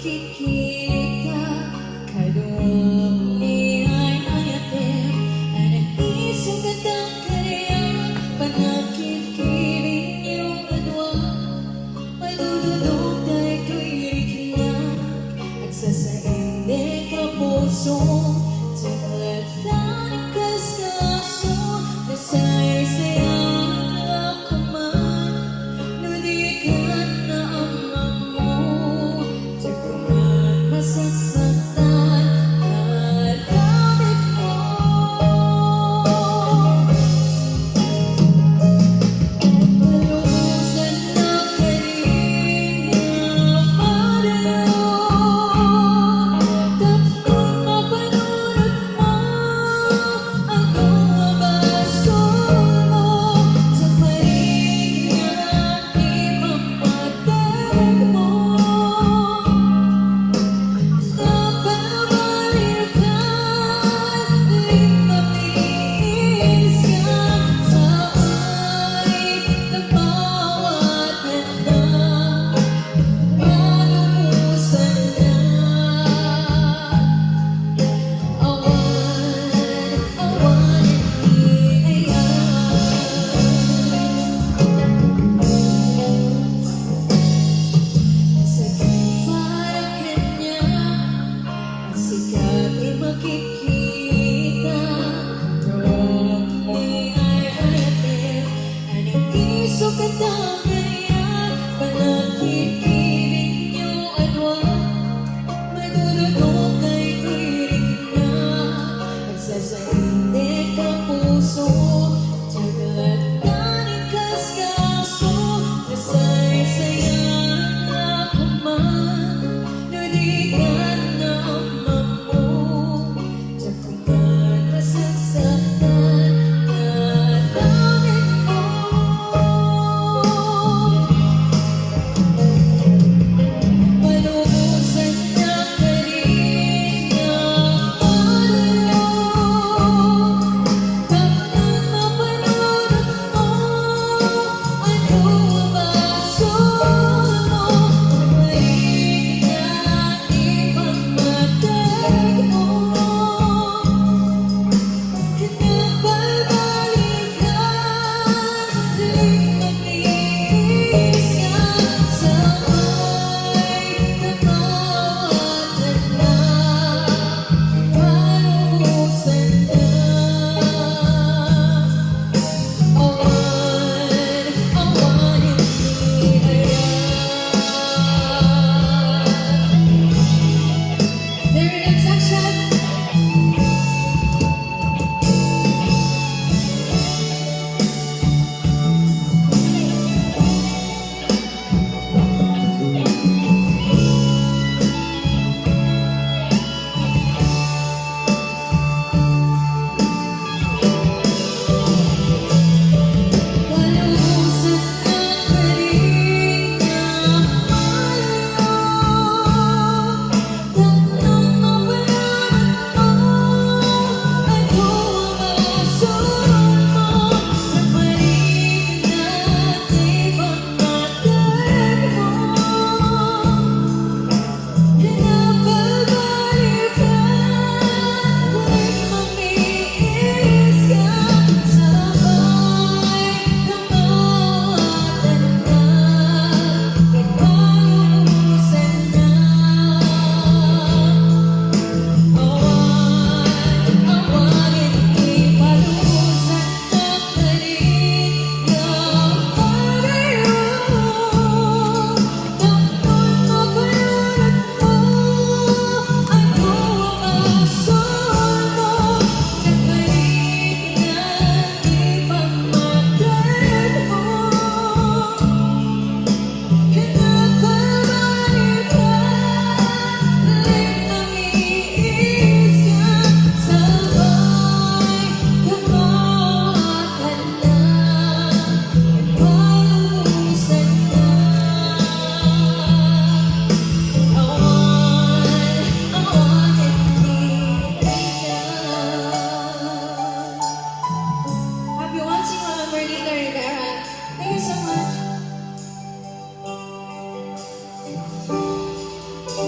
makikita. Kadung ni ay ayatim, anak isang gandang karya, panakit-kiring yung adwa, madudulog tayo ko'y rikinak, at sasainde ka puso, talatan ang kaskaso, nasay-saya ako man, nudikan na ang mo, di ko man masasaktan, kalamit mo. Nalubusan na kanina pareho, dapat mapanunod mo, ako mabasol mo, sa pahinga ipapatag mo. Napabalikan, ipatiis ka sa ay ng bawat handa, nalumusan na. Awan iniayan, sakit para kanya, ang sikat ay makikita. Kadung ni ay ayatim, anong isok at ang ganyan,